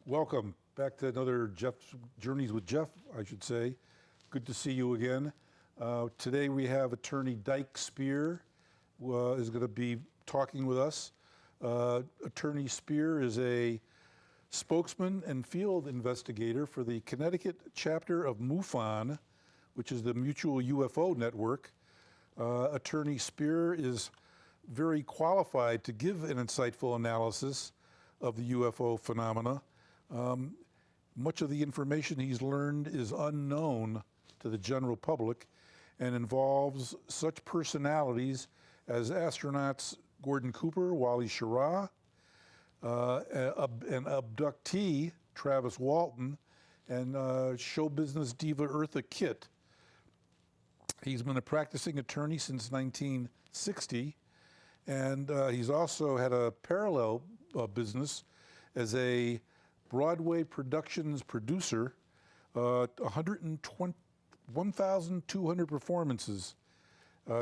Welcome back to another Jeff's Journeys with Jeff, I should say. Good to see you again. Today we have attorney Dyke Spear is going to be talking with us. Attorney Spear is a spokesman and field investigator for the Connecticut chapter of MUFON, which is the Mutual UFO Network. Attorney Spear is very qualified to give an insightful analysis of the UFO phenomena. Much of the information he's learned is unknown to the general public and involves such personalities as astronauts Gordon Cooper, Wally Schirra, an abductee, Travis Walton, and show business diva Eartha Kitt. He's been a practicing attorney since 1960, and he's also had a parallel business as a Broadway productions producer, 1,200 performances,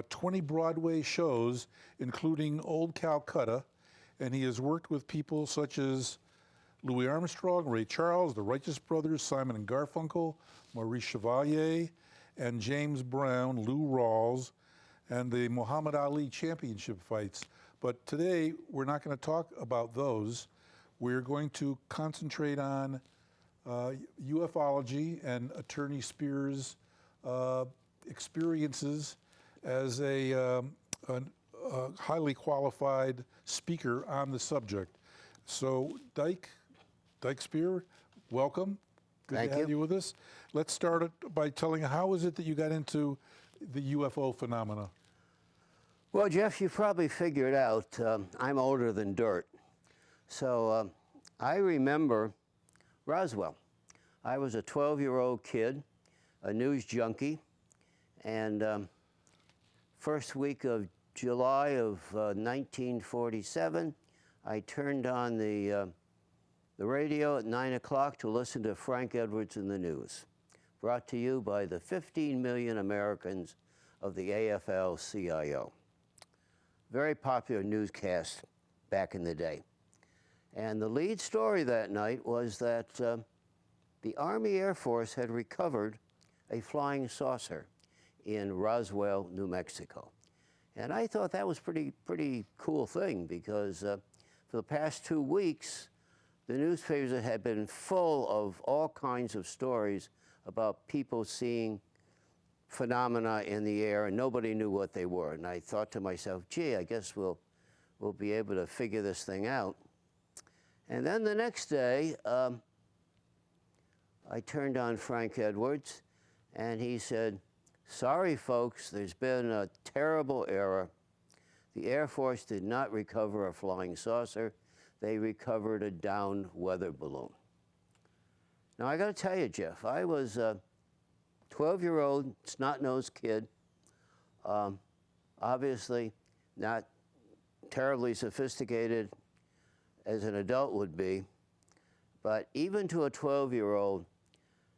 20 Broadway shows, including Old Calcutta, and he has worked with people such as Louis Armstrong, Ray Charles, the Righteous Brothers, Simon and Garfunkel, Maurice Chevalier, and James Brown, Lou Rawls, and the Muhammad Ali championship fights. But today, we're not going to talk about those. We're going to concentrate on ufology and Attorney Spear's experiences as a highly qualified speaker on the subject. So, Dyke Spear, welcome. Good to have you with us. Let's start it by telling how is it that you got into the UFO phenomena? Well, Jeff, you probably figured out I'm older than dirt. So I remember Roswell. I was a 12-year-old kid, a news junkie, and first week of July of 1947, I turned on the radio at 9 o'clock to listen to Frank Edwards in the news, brought to you by the 15 million Americans of the AFL-CIO. Very popular newscast back in the day. And the lead story that night was that the Army Air Force had recovered a flying saucer in Roswell, New Mexico. And I thought that was pretty cool thing because for the past 2 weeks, the newspapers had been full of all kinds of stories about people seeing phenomena in the air, and nobody knew what they were. And I thought to myself, gee, I guess we'll be able to figure this thing out. And then the next day, I turned on Frank Edwards, and he said, sorry, folks, there's been a terrible error. The Air Force did not recover a flying saucer. They recovered a downed weather balloon. Now, I got to tell you, Jeff, I was a 12-year-old, snot-nosed kid, obviously not terribly sophisticated as an adult would be, but even to a 12-year-old,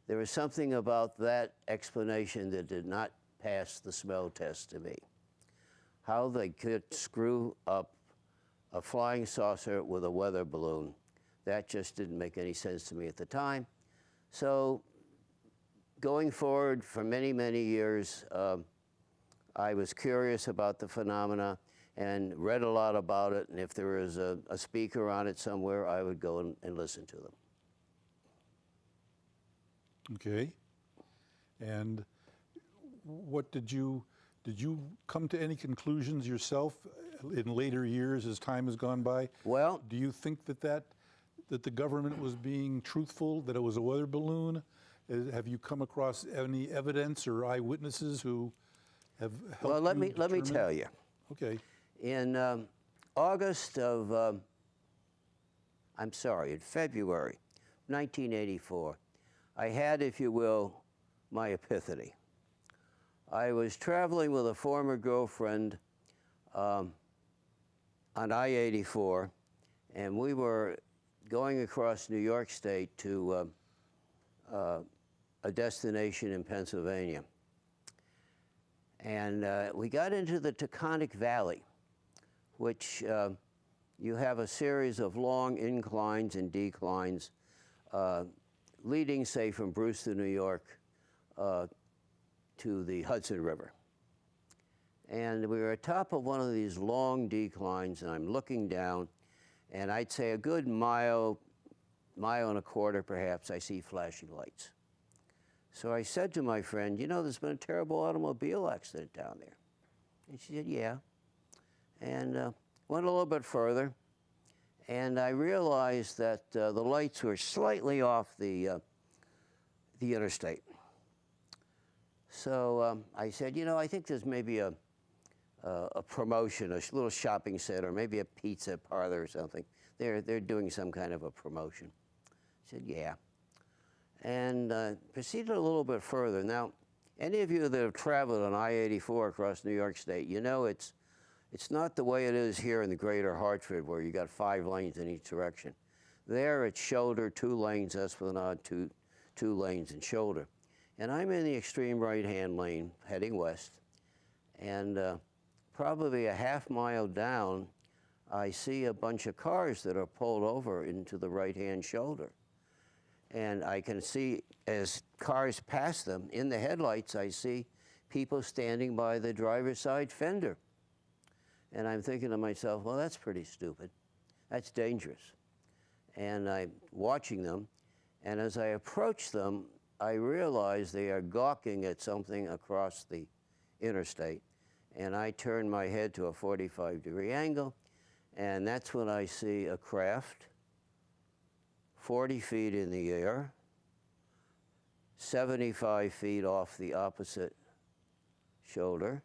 there was something about that explanation that did not pass the smell test to me. How they could screw up a flying saucer with a weather balloon, that just didn't make any sense to me at the time. So going forward for many, many years, I was curious about the phenomena and read a lot about it, and if there was a speaker on it somewhere, I would go and listen to them. Okay. And what did you come to any conclusions yourself in later years as time has gone by? Well, do you think that the government was being truthful, that it was a weather balloon? Have you come across any evidence or eyewitnesses who have helped you? Well, let me tell you. Okay. In August of, in February 1984, I had, if you will, my epiphany. I was traveling with a former girlfriend on I-84, and we were going across New York State to a destination in Pennsylvania. And we got into the Taconic Valley, which you have a series of long inclines and declines leading, say, from Brewster, New York, to the Hudson River. And we were atop of one of these long declines, and I'm looking down, and I'd say a good mile and a quarter perhaps, I see flashing lights. So I said to my friend, you know, there's been a terrible automobile accident down there. And she said, yeah. And went a little bit further, and I realized that the lights were slightly off the interstate. So I said, you know, I think there's maybe a promotion, a little shopping center, maybe a pizza parlor or something. They're doing some kind of a promotion. I said, yeah. And proceeded a little bit further. Now, any of you that have traveled on I-84 across New York State, you know it's not the way it is here in the greater Hartford where you got 5 lanes in each direction. There it's shoulder, 2 lanes, Esplanade, two lanes and shoulder. And I'm in the extreme right-hand lane heading west. And probably a half mile down, I see a bunch of cars that are pulled over into the right-hand shoulder. And I can see, as cars pass them, in the headlights, I see people standing by the driver's side fender. And I'm thinking to myself, well, that's pretty stupid. That's dangerous. And I'm watching them, and as I approach them, I realize they are gawking at something across the interstate. And I turn my head to a 45-degree angle, and that's when I see a craft 40 feet in the air, 75 feet off the opposite shoulder,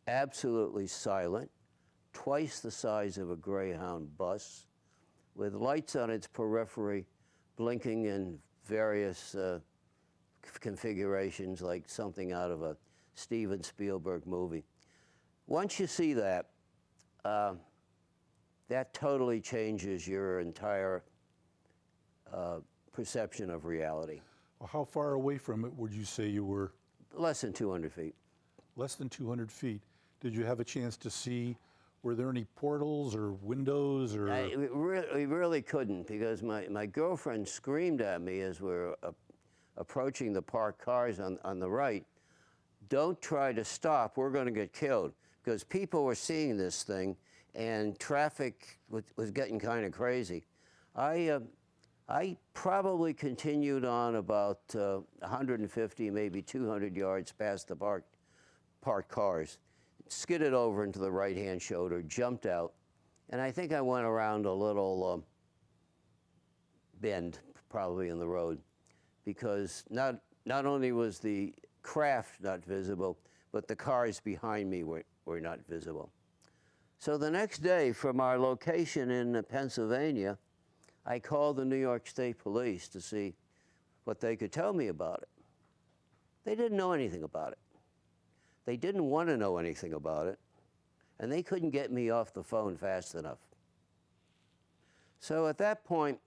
absolutely silent, twice the size of a Greyhound bus, with lights on its periphery blinking in various configurations like something out of a Steven Spielberg movie. Once you see that, that totally changes your entire perception of reality. Well, how far away from it would you say you were? Less than 200 feet. Less than 200 feet. Did you have a chance to see, were there any portals or windows or? We really couldn't, because my girlfriend screamed at me as we're approaching the parked cars on the right, don't try to stop, we're going to get killed. Because people were seeing this thing and traffic was getting kind of crazy. I probably continued on about 150, maybe 200 yards past the parked cars, skidded over into the right-hand shoulder, jumped out, and I think I went around a little bend, probably in the road, because not only was the craft not visible, but the cars behind me were not visible. So the next day, from our location in Pennsylvania, I called the New York State Police to see what they could tell me about it. They didn't know anything about it. They didn't want to know anything about it, and they couldn't get me off the phone fast enough. So at that point,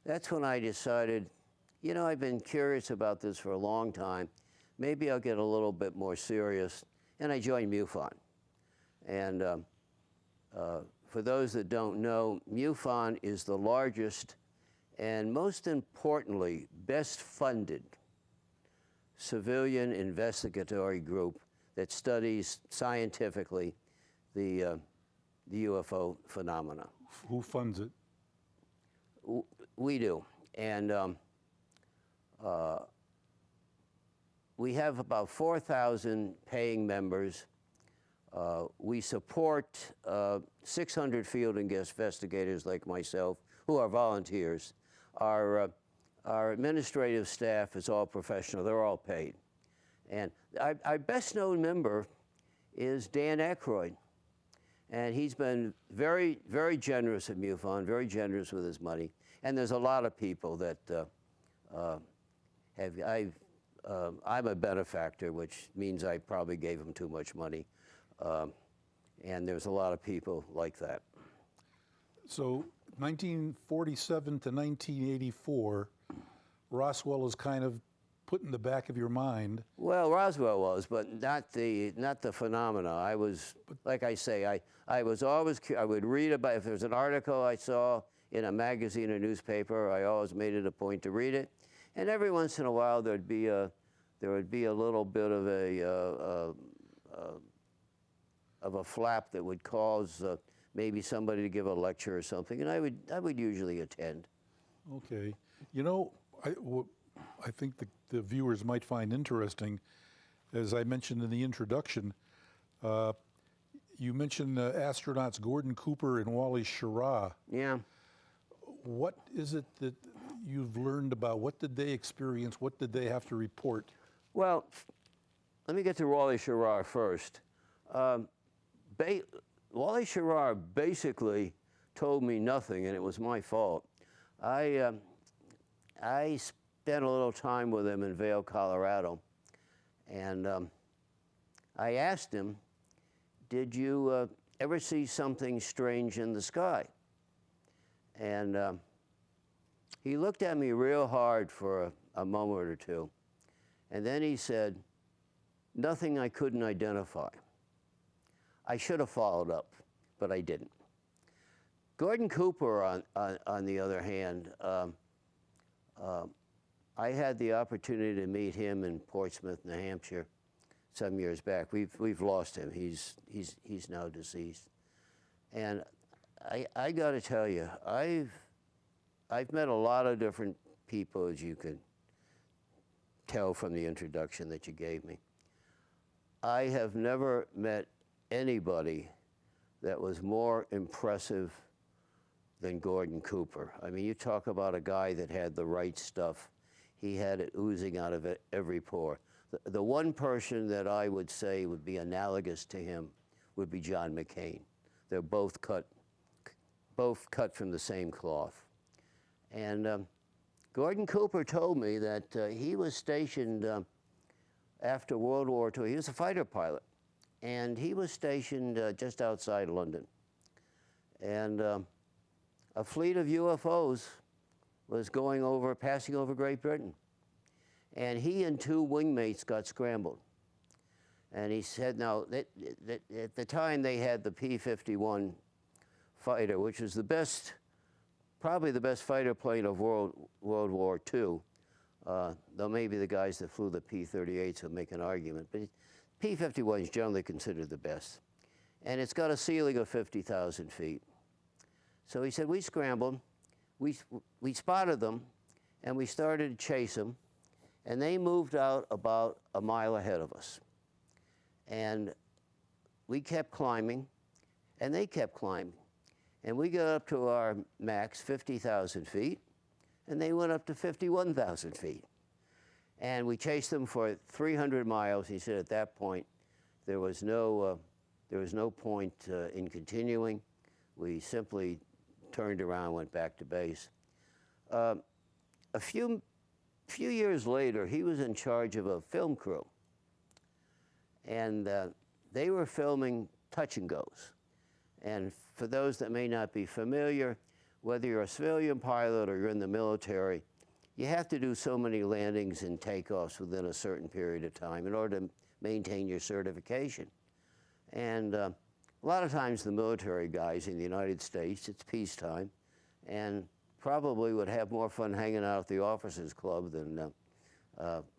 that's when I decided, you know, I've been curious about this for a long time. Maybe I'll get a little bit more serious, and I joined MUFON. And for those that don't know, MUFON is the largest and, most importantly, best funded civilian investigatory group that studies scientifically the UFO phenomena. Who funds it? We do. And we have about 4,000 paying members. We support 600 field investigators like myself, who are volunteers. Our administrative staff is all professional. They're all paid. And our best known member is Dan Aykroyd. And he's been very, very generous at MUFON, very generous with his money. And there's a lot of people that I'm a benefactor, which means I probably gave him too much money. And there's a lot of people like that. So 1947 to 1984, Roswell is kind of put in the back of your mind. Well, Roswell was, but not the phenomena. I was, like I say, I was always, I would read about, if there was an article I saw in a magazine or newspaper. I always made it a point to read it. And every once in a while, there would be a little bit of a flap that would cause maybe somebody to give a lecture or something, and I would usually attend. Okay. You know, I think the viewers might find interesting, as I mentioned in the introduction, you mentioned astronauts Gordon Cooper and Wally Schirra. Yeah. What is it that you've learned about? What did they experience? What did they have to report? Well, let me get to Wally Schirra first. Wally Schirra basically told me nothing, and it was my fault. I spent a little time with him in Vail, Colorado, and I asked him, did you ever see something strange in the sky? And he looked at me real hard for a moment or two, and then he said, nothing I couldn't identify. I should have followed up, but I didn't. Gordon Cooper, on the other hand, I had the opportunity to meet him in Portsmouth, New Hampshire, some years back. We've lost him. He's now deceased. And I got to tell you, I've met a lot of different people, as you can tell from the introduction that you gave me. I have never met anybody that was more impressive than Gordon Cooper. I mean, you talk about a guy that had the right stuff. He had it oozing out of every pore. The one person that I would say would be analogous to him would be John McCain. They're both cut from the same cloth. And Gordon Cooper told me that he was stationed after World War II. He was a fighter pilot, and he was stationed just outside London. And a fleet of UFOs was passing over Great Britain. And he and two wingmates got scrambled. And he said, now, at the time they had the P-51 fighter, which was probably the best fighter plane of World War II, though maybe the guys that flew the P-38s will make an argument. But P-51 is generally considered the best. And it's got a ceiling of 50,000 feet. So he said, we scrambled, we spotted them, and we started to chase them, and they moved out about a mile ahead of us. And we kept climbing, and they kept climbing. And we got up to our max, 50,000 feet, and they went up to 51,000 feet. And we chased them for 300 miles. He said at that point, there was no point in continuing. We simply turned around, went back to base. A few years later, he was in charge of a film crew. And they were filming touch and goes. And for those that may not be familiar, whether you're a civilian pilot or you're in the military, you have to do so many landings and takeoffs within a certain period of time in order to maintain your certification. And a lot of times the military guys in the United States, it's peacetime, and probably would have more fun hanging out at the officers' club than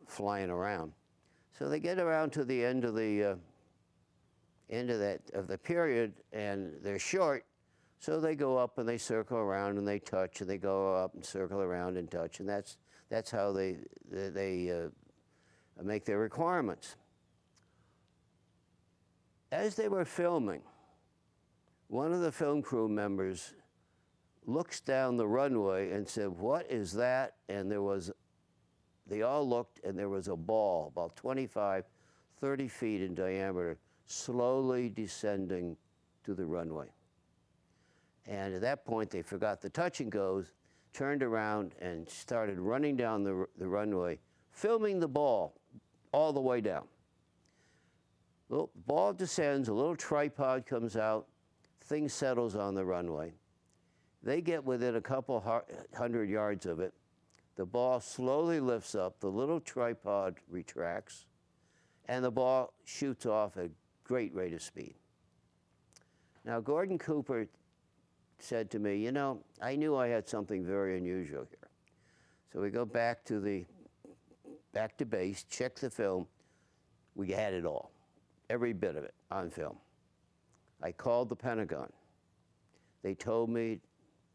flying around. So they get around to the end of the period, and they're short, so they go up and they circle around and they touch, and they go up and circle around and touch, and that's how they make their requirements. As they were filming, one of the film crew members looks down the runway and said, "What is that?" And they all looked, and there was a ball about 25, 30 feet in diameter, slowly descending to the runway. And at that point, they forgot the touch and goes, turned around, and started running down the runway, filming the ball all the way down. The ball descends, a little tripod comes out, thing settles on the runway. They get within a couple hundred yards of it. The ball slowly lifts up, the little tripod retracts, and the ball shoots off at a great rate of speed. Now, Gordon Cooper said to me, you know, I knew I had something very unusual here. So we go back to base, check the film. We had it all, every bit of it on film. I called the Pentagon. They told me,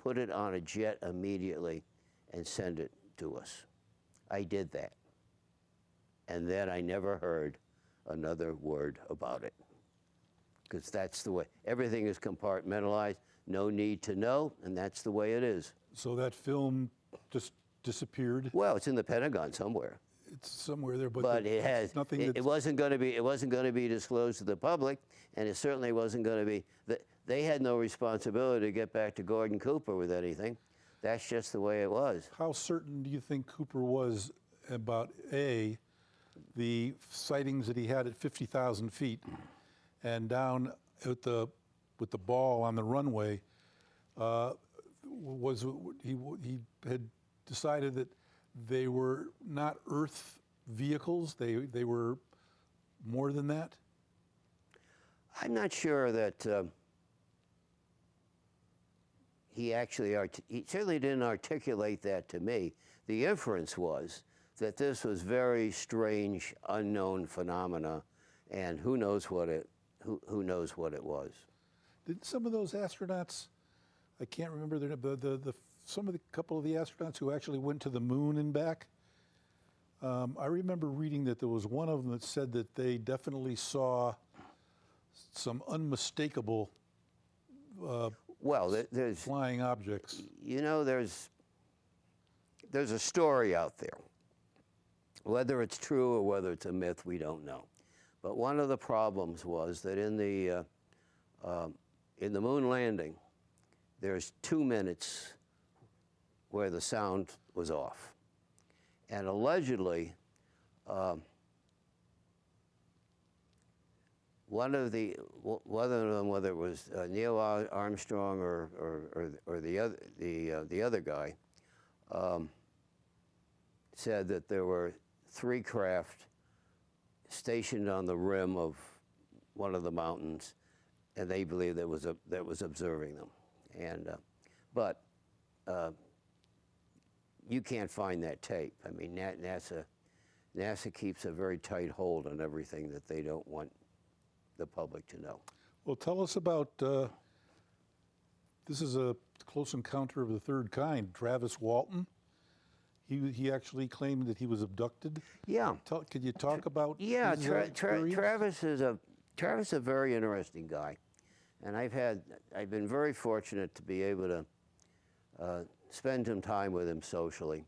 put it on a jet immediately and send it to us. I did that. And then I never heard another word about it. Because that's the way, everything is compartmentalized, no need to know, and that's the way it is. So that film just disappeared. Well, it's in the Pentagon somewhere. It's somewhere there, But it has nothing. it wasn't going to be disclosed to the public, and it certainly wasn't going to be. They had no responsibility to get back to Gordon Cooper with anything. That's just the way it was. How certain do you think Cooper was about the sightings that he had at 50,000 feet, and down with the ball on the runway? He had decided that they were not Earth vehicles. They were more than that. I'm not sure that he certainly didn't articulate that to me. The inference was that this was very strange, unknown phenomena, and who knows what it was. Did some of those astronauts, I can't remember their name, couple of the astronauts who actually went to the moon and back, I remember reading that there was one of them that said that they definitely saw some unmistakable there's flying objects. You know, there's a story out there. Whether it's true or whether it's a myth, we don't know. But one of the problems was that in the moon landing, there's 2 minutes where the sound was off. And allegedly, one of them, whether it was Neil Armstrong or the other guy, said that there were 3 craft stationed on the rim of one of the mountains, and they believed that was observing them. And but you can't find that tape. I mean, NASA keeps a very tight hold on everything that they don't want the public to know. Well, tell us about, this is a close encounter of the third kind. Travis Walton, he actually claimed that he was abducted. Yeah. Could you talk about his experience? Travis is a very interesting guy. And I've been very fortunate to be able to spend some time with him socially.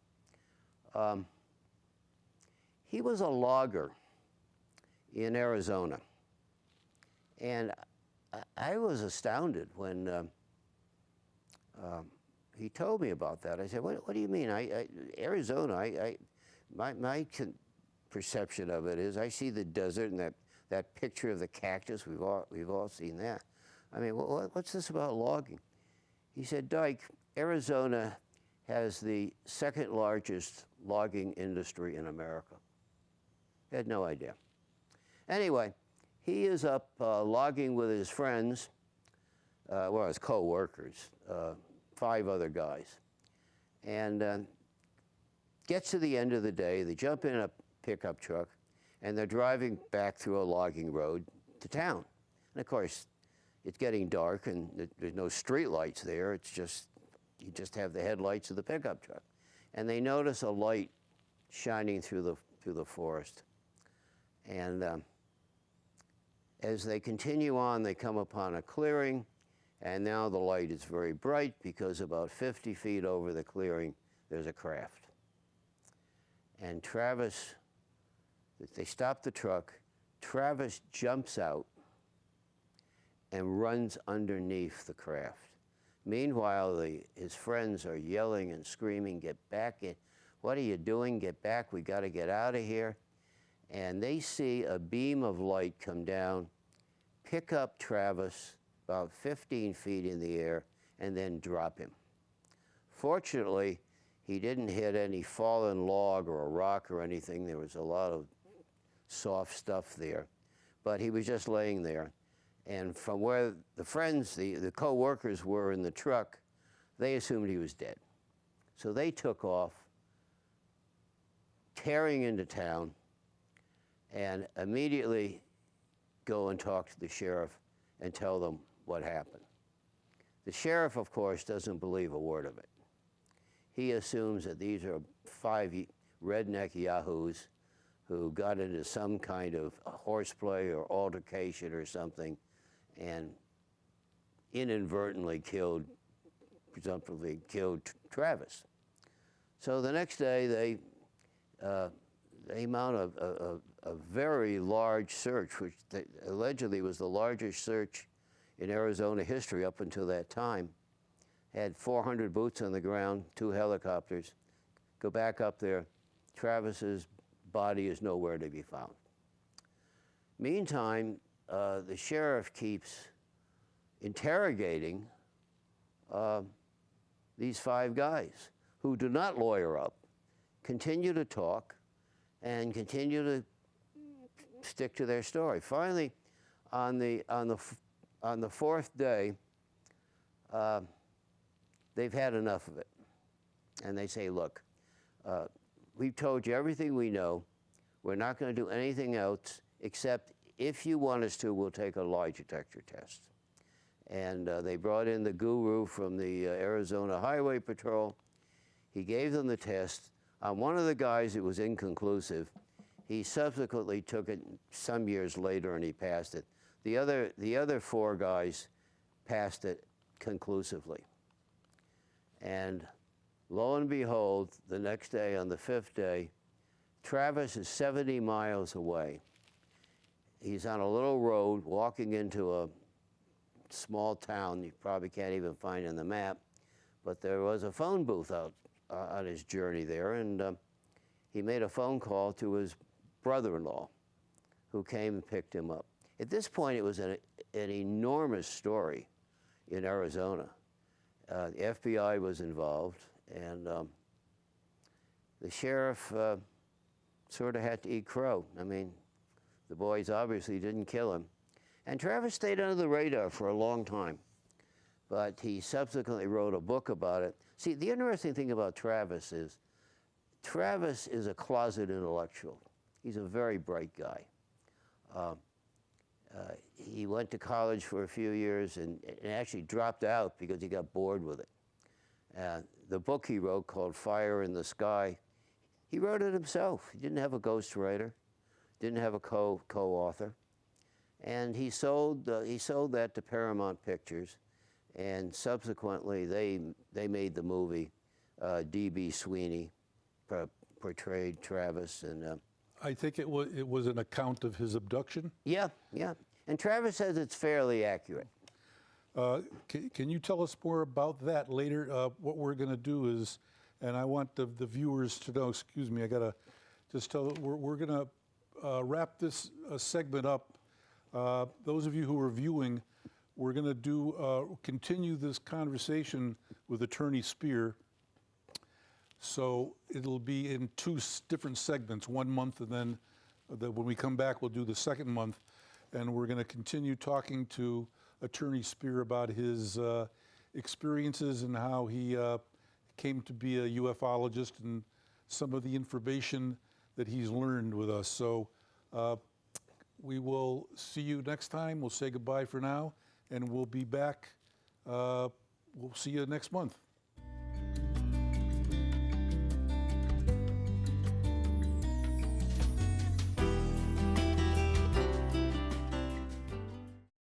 He was a logger in Arizona. And I was astounded when he told me about that. I said, what do you mean? Arizona, my perception of it is I see the desert and that picture of the cactus, we've all seen that. I mean, what's this about logging? He said, Dyke, Arizona has the second largest logging industry in America. I had no idea. Anyway, he is up logging with his friends, his co-workers, 5 other guys. And gets to the end of the day, they jump in a pickup truck, and they're driving back through a logging road to town. And of course, it's getting dark, and there's no street lights there. It's just, you just have the headlights of the pickup truck. And they notice a light shining through the forest. And as they continue on, they come upon a clearing, and now the light is very bright because about 50 feet over the clearing, there's a craft. And Travis, they stop the truck, Travis jumps out and runs underneath the craft. Meanwhile, his friends are yelling and screaming, get back in. What are you doing? Get back, we gotta get out of here. And they see a beam of light come down, pick up Travis about 15 feet in the air, and then drop him. Fortunately, he didn't hit any fallen log or a rock or anything. There was a lot of soft stuff there. But he was just laying there. And from where the friends, the co-workers were in the truck, they assumed he was dead. So they took off, tearing into town, and immediately go and talk to the sheriff and tell them what happened. The sheriff, of course, doesn't believe a word of it. He assumes that these are 5 redneck yahoos who got into some kind of horseplay or altercation or something and inadvertently presumptively killed Travis. So the next day they mount a very large search, which allegedly was the largest search in Arizona history up until that time. Had 400 boots on the ground, 2 helicopters. Go back up there, Travis's body is nowhere to be found. Meantime, the sheriff keeps interrogating these 5 guys who do not lawyer up, continue to talk, and continue to stick to their story. Finally, on the 4th day, they've had enough of it. And they say, look, we've told you everything we know. We're not going to do anything else, except if you want us to, we'll take a lie detector test. And they brought in the guru from the Arizona Highway Patrol. He gave them the test. On one of the guys, it was inconclusive. He subsequently took it some years later and he passed it. The other 4 guys passed it conclusively. And lo and behold, the next day, on the 5th day, Travis is 70 miles away. He's on a little road walking into a small town you probably can't even find on the map, but there was a phone booth out on his journey there, and he made a phone call to his brother-in-law, who came and picked him up. At this point, it was an enormous story in Arizona. The FBI was involved, and the sheriff sort of had to eat crow. I mean, the boys obviously didn't kill him. And Travis stayed under the radar for a long time, but he subsequently wrote a book about it. See, the interesting thing about Travis is a closet intellectual. He's a very bright guy. He went to college for a few years and actually dropped out because he got bored with it. The book he wrote, called Fire in the Sky, he wrote it himself. He didn't have a ghostwriter, didn't have a co-author. And he sold that to Paramount Pictures, and subsequently they made the movie. D.B. Sweeney portrayed Travis, and I think it was an account of his abduction. yeah. And Travis says it's fairly accurate. Can you tell us more about that later? What we're going to do is, and I want the viewers to know, excuse me, I got to just tell, we're going to wrap this segment up. Those of you who are viewing, we're going to continue this conversation with Attorney Spear. So it'll be in 2 different segments, 1 month, and then when we come back, we'll do the 2nd month. And we're going to continue talking to Attorney Spear about his experiences and how he came to be a ufologist and some of the information that he's learned with us. So we will see you next time. We'll say goodbye for now, and we'll be back. We'll see you next month.